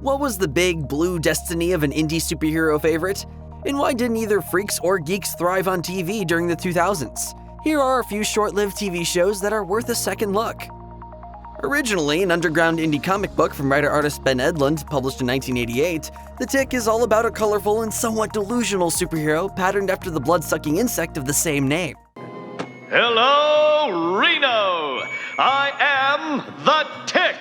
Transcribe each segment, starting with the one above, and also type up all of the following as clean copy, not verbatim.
What was the big blue destiny of an indie superhero favorite? And why didn't either Freaks or Geeks thrive on TV during the 2000s? Here are a few short-lived TV shows that are worth a second look. Originally an underground indie comic book from writer-artist Ben Edlund, published in 1988, The Tick is all about a colorful and somewhat delusional superhero patterned after the blood-sucking insect of the same name. Hello, Reno! I am the Tick!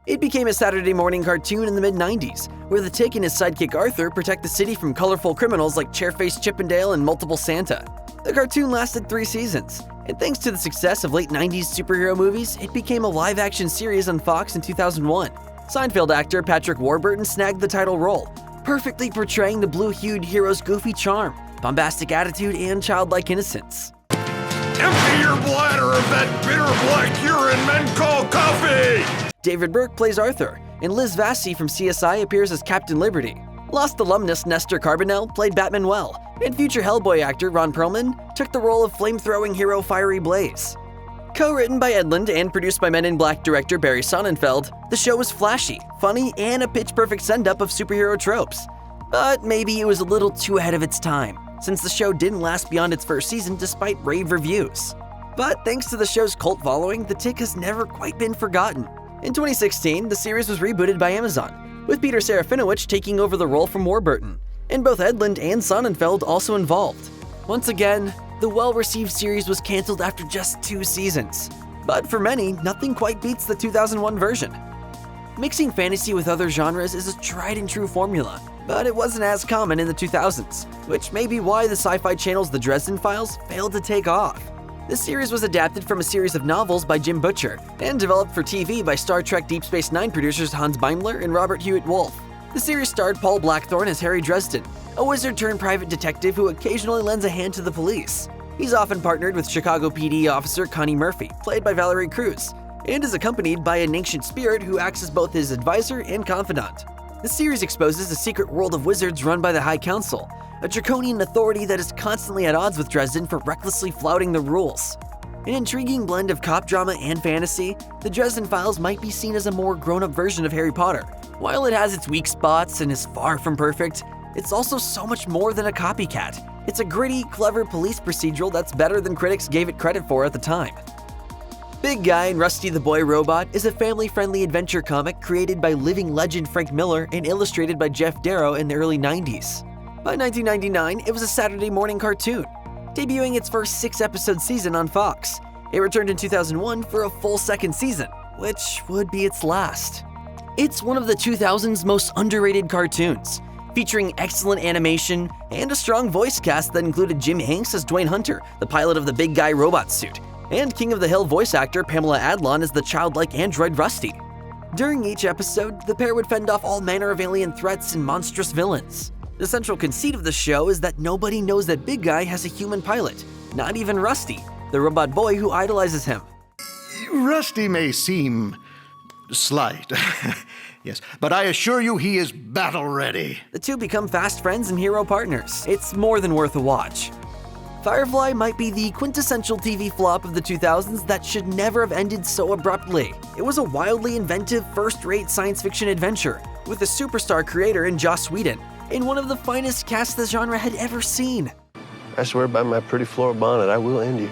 It became a Saturday morning cartoon in the mid-90s, where the Tick and his sidekick Arthur protect the city from colorful criminals like Chairface Chippendale and Multiple Santa. The cartoon lasted 3 seasons, and thanks to the success of late 90s superhero movies, it became a live-action series on Fox in 2001. Seinfeld actor Patrick Warburton snagged the title role, perfectly portraying the blue-hued hero's goofy charm, bombastic attitude, and childlike innocence. Empty your bladder of that bitter black urine men call coffee! David Burke plays Arthur, and Liz Vassy from CSI appears as Captain Liberty. Lost alumnus Nestor Carbonell played Batman well, and future Hellboy actor Ron Perlman took the role of flamethrowing hero Fiery Blaze. Co-written by Edlund and produced by Men in Black director Barry Sonnenfeld, the show was flashy, funny, and a pitch-perfect send-up of superhero tropes. But maybe it was a little too ahead of its time, since the show didn't last beyond its first season despite rave reviews. But thanks to the show's cult following, The Tick has never quite been forgotten. In 2016, the series was rebooted by Amazon, with Peter Serafinowicz taking over the role from Warburton, and both Edlund and Sonnenfeld also involved. Once again, the well-received series was canceled after just 2 seasons. But for many, nothing quite beats the 2001 version. Mixing fantasy with other genres is a tried-and-true formula, but it wasn't as common in the 2000s, which may be why the Sci-Fi Channel's The Dresden Files failed to take off. This series was adapted from a series of novels by Jim Butcher and developed for TV by Star Trek Deep Space Nine producers Hans Beimler and Robert Hewitt Wolfe. The series starred Paul Blackthorne as Harry Dresden, a wizard-turned-private detective who occasionally lends a hand to the police. He's often partnered with Chicago PD officer Connie Murphy, played by Valerie Cruz, and is accompanied by an ancient spirit who acts as both his advisor and confidant. The series exposes a secret world of wizards run by the High Council, a draconian authority that is constantly at odds with Dresden for recklessly flouting the rules. An intriguing blend of cop drama and fantasy, The Dresden Files might be seen as a more grown-up version of Harry Potter. While it has its weak spots and is far from perfect, it's also so much more than a copycat. It's a gritty, clever police procedural that's better than critics gave it credit for at the time. Big Guy and Rusty the Boy Robot is a family-friendly adventure comic created by living legend Frank Miller and illustrated by Jeff Darrow in the early 90s. By 1999, it was a Saturday morning cartoon, debuting its first 6-episode season on Fox. It returned in 2001 for a full second season, which would be its last. It's one of the 2000s most underrated cartoons, featuring excellent animation and a strong voice cast that included Jim Hanks as Dwayne Hunter, the pilot of the Big Guy robot suit, and King of the Hill voice actor Pamela Adlon as the childlike android Rusty. During each episode, the pair would fend off all manner of alien threats and monstrous villains. The central conceit of the show is that nobody knows that Big Guy has a human pilot, not even Rusty, the robot boy who idolizes him. Rusty may seem slight, yes, but I assure you he is battle-ready. The two become fast friends and hero partners. It's more than worth a watch. Firefly might be the quintessential TV flop of the 2000s that should never have ended so abruptly. It was a wildly inventive, first-rate science fiction adventure, with a superstar creator in Joss Whedon, and one of the finest casts the genre had ever seen. I swear by my pretty floral bonnet, I will end you.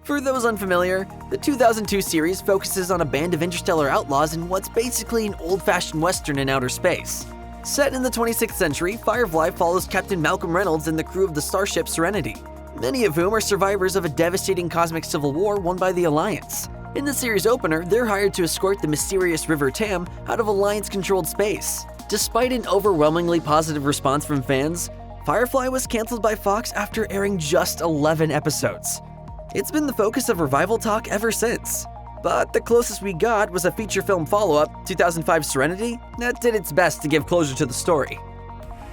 For those unfamiliar, the 2002 series focuses on a band of interstellar outlaws in what's basically an old-fashioned western in outer space. Set in the 26th century, Firefly follows Captain Malcolm Reynolds and the crew of the starship Serenity, many of whom are survivors of a devastating cosmic civil war won by the Alliance. In the series opener, they're hired to escort the mysterious River Tam out of Alliance-controlled space. Despite an overwhelmingly positive response from fans, Firefly was canceled by Fox after airing just 11 episodes. It's been the focus of revival talk ever since. But the closest we got was a feature film follow-up, 2005 Serenity, that did its best to give closure to the story.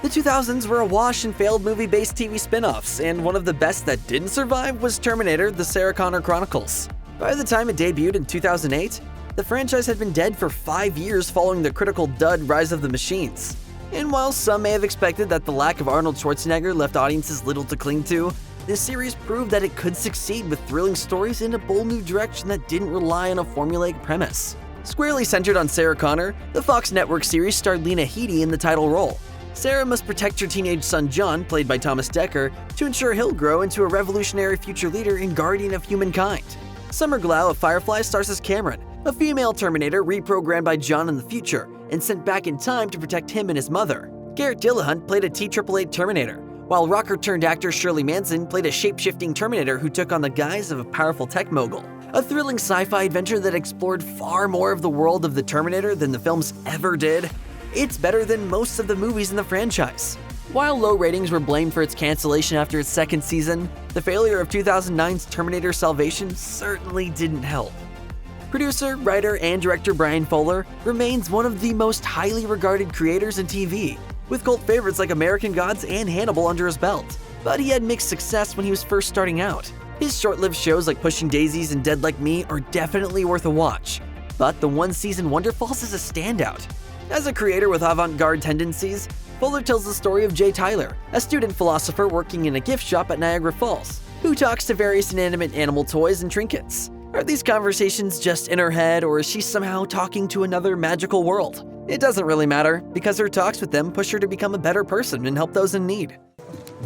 The 2000s were awash in failed movie-based TV spin-offs, and one of the best that didn't survive was Terminator: The Sarah Connor Chronicles. By the time it debuted in 2008, the franchise had been dead for 5 years following the critical dud Rise of the Machines. And while some may have expected that the lack of Arnold Schwarzenegger left audiences little to cling to, this series proved that it could succeed with thrilling stories in a bold new direction that didn't rely on a formulaic premise. Squarely centered on Sarah Connor, the Fox Network series starred Lena Headey in the title role. Sarah must protect her teenage son John, played by Thomas Dekker, to ensure he'll grow into a revolutionary future leader and guardian of humankind. Summer Glau of Firefly stars as Cameron, a female Terminator reprogrammed by John in the future and sent back in time to protect him and his mother. Garrett Dillahunt played a T-888 Terminator, while rocker-turned-actor Shirley Manson played a shape-shifting Terminator who took on the guise of a powerful tech mogul. A thrilling sci-fi adventure that explored far more of the world of the Terminator than the films ever did. It's better than most of the movies in the franchise. While low ratings were blamed for its cancellation after its second season, the failure of 2009's Terminator Salvation certainly didn't help. Producer, writer, and director Brian Fuller remains one of the most highly regarded creators in TV, with cult favorites like American Gods and Hannibal under his belt. But he had mixed success when he was first starting out. His short-lived shows like Pushing Daisies and Dead Like Me are definitely worth a watch, but the one-season Wonderfalls is a standout. As a creator with avant-garde tendencies, Fuller tells the story of Jay Tyler, a student philosopher working in a gift shop at Niagara Falls, who talks to various inanimate animal toys and trinkets. Are these conversations just in her head, or is she somehow talking to another magical world? It doesn't really matter, because her talks with them push her to become a better person and help those in need.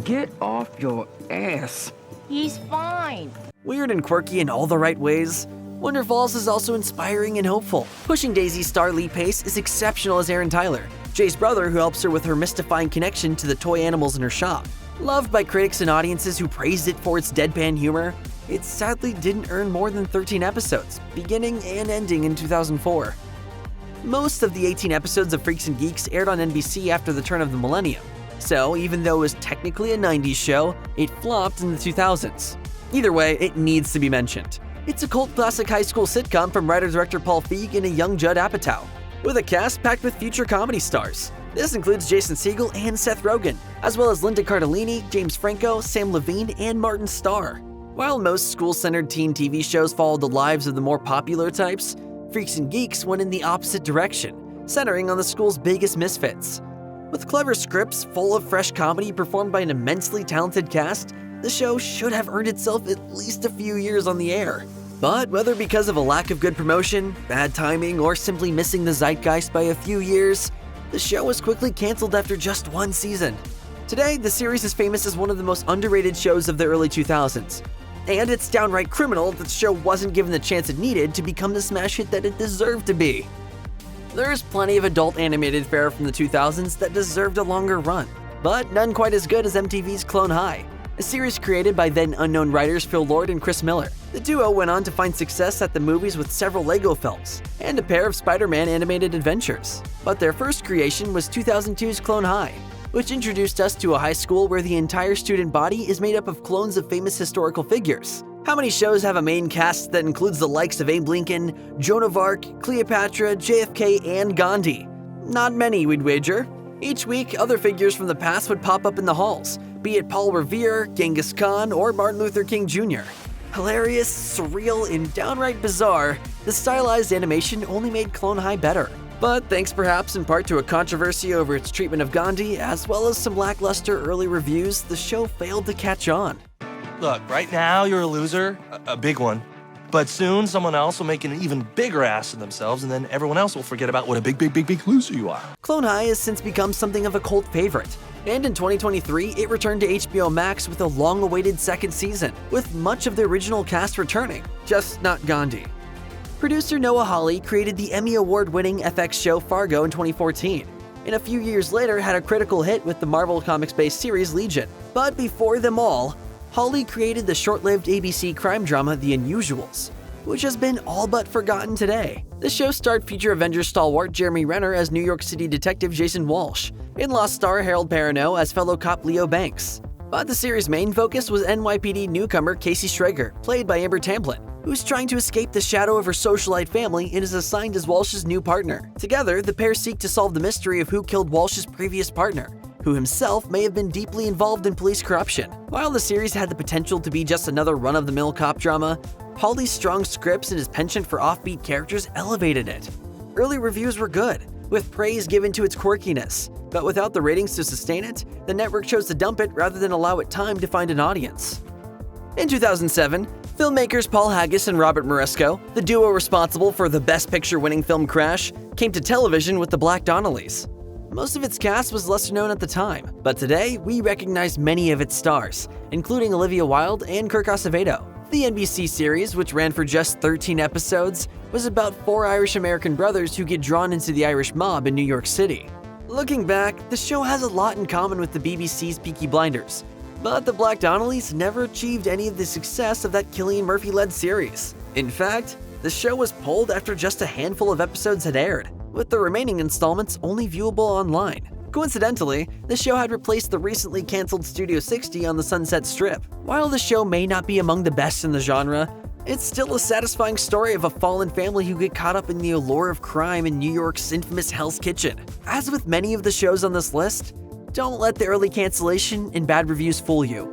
Get off your ass. He's fine. Weird and quirky in all the right ways, Wonderfalls is also inspiring and hopeful. Pushing Daisies star Lee Pace is exceptional as Aaron Tyler, Jay's brother who helps her with her mystifying connection to the toy animals in her shop. Loved by critics and audiences who praised it for its deadpan humor, it sadly didn't earn more than 13 episodes, beginning and ending in 2004. Most of the 18 episodes of Freaks and Geeks aired on NBC after the turn of the millennium, so even though it was technically a 90s show, it flopped in the 2000s. Either way, it needs to be mentioned. It's a cult classic high school sitcom from writer-director Paul Feig and a young Judd Apatow, with a cast packed with future comedy stars. This includes Jason Segel and Seth Rogen, as well as Linda Cardellini, James Franco, Sam Levine, and Martin Starr. While most school-centered teen TV shows followed the lives of the more popular types, Freaks and Geeks went in the opposite direction, centering on the school's biggest misfits. With clever scripts full of fresh comedy performed by an immensely talented cast, the show should have earned itself at least a few years on the air. But whether because of a lack of good promotion, bad timing, or simply missing the zeitgeist by a few years, the show was quickly canceled after just one season. Today, the series is famous as one of the most underrated shows of the early 2000s. And it's downright criminal that the show wasn't given the chance it needed to become the smash hit that it deserved to be. There's plenty of adult animated fare from the 2000s that deserved a longer run, but none quite as good as MTV's Clone High, a series created by then-unknown writers Phil Lord and Chris Miller. The duo went on to find success at the movies with several Lego films and a pair of Spider-Man animated adventures. But their first creation was 2002's Clone High, which introduced us to a high school where the entire student body is made up of clones of famous historical figures. How many shows have a main cast that includes the likes of Abe Lincoln, Joan of Arc, Cleopatra, JFK, and Gandhi? Not many, we'd wager. Each week, other figures from the past would pop up in the halls, be it Paul Revere, Genghis Khan, or Martin Luther King Jr. Hilarious, surreal, and downright bizarre, the stylized animation only made Clone High better. But thanks perhaps in part to a controversy over its treatment of Gandhi, as well as some lackluster early reviews, the show failed to catch on. Look, right now you're a loser, a big one. But soon someone else will make an even bigger ass of themselves, and then everyone else will forget about what a big loser you are. Clone High has since become something of a cult favorite. And in 2023, it returned to HBO Max with a long-awaited second season, with much of the original cast returning, just not Gandhi. Producer Noah Hawley created the Emmy Award-winning FX show Fargo in 2014, and a few years later had a critical hit with the Marvel Comics-based series Legion. But before them all, Hawley created the short-lived ABC crime drama The Unusuals, which has been all but forgotten today. The show starred future Avengers stalwart Jeremy Renner as New York City detective Jason Walsh, and Lost star Harold Perrineau as fellow cop Leo Banks. But the series' main focus was NYPD newcomer Casey Schrager, played by Amber Tamblyn, who's trying to escape the shadow of her socialite family and is assigned as Walsh's new partner. Together, the pair seek to solve the mystery of who killed Walsh's previous partner, who himself may have been deeply involved in police corruption. While the series had the potential to be just another run-of-the-mill cop drama, Hawley's strong scripts and his penchant for offbeat characters elevated it. Early reviews were good, with praise given to its quirkiness, but without the ratings to sustain it, the network chose to dump it rather than allow it time to find an audience. In 2007, Filmmakers Paul Haggis and Robert Moresco, the duo responsible for the Best Picture-winning film Crash, came to television with the Black Donnellys. Most of its cast was lesser known at the time, but today we recognize many of its stars, including Olivia Wilde and Kirk Acevedo. The NBC series, which ran for just 13 episodes, was about 4 Irish-American brothers who get drawn into the Irish mob in New York City. Looking back, the show has a lot in common with the BBC's Peaky Blinders, but the Black Donnellys never achieved any of the success of that Cillian Murphy-led series. In fact, the show was pulled after just a handful of episodes had aired, with the remaining installments only viewable online. Coincidentally, the show had replaced the recently canceled Studio 60 on the Sunset Strip. While the show may not be among the best in the genre, it's still a satisfying story of a fallen family who get caught up in the allure of crime in New York's infamous Hell's Kitchen. As with many of the shows on this list, don't let the early cancellation and bad reviews fool you.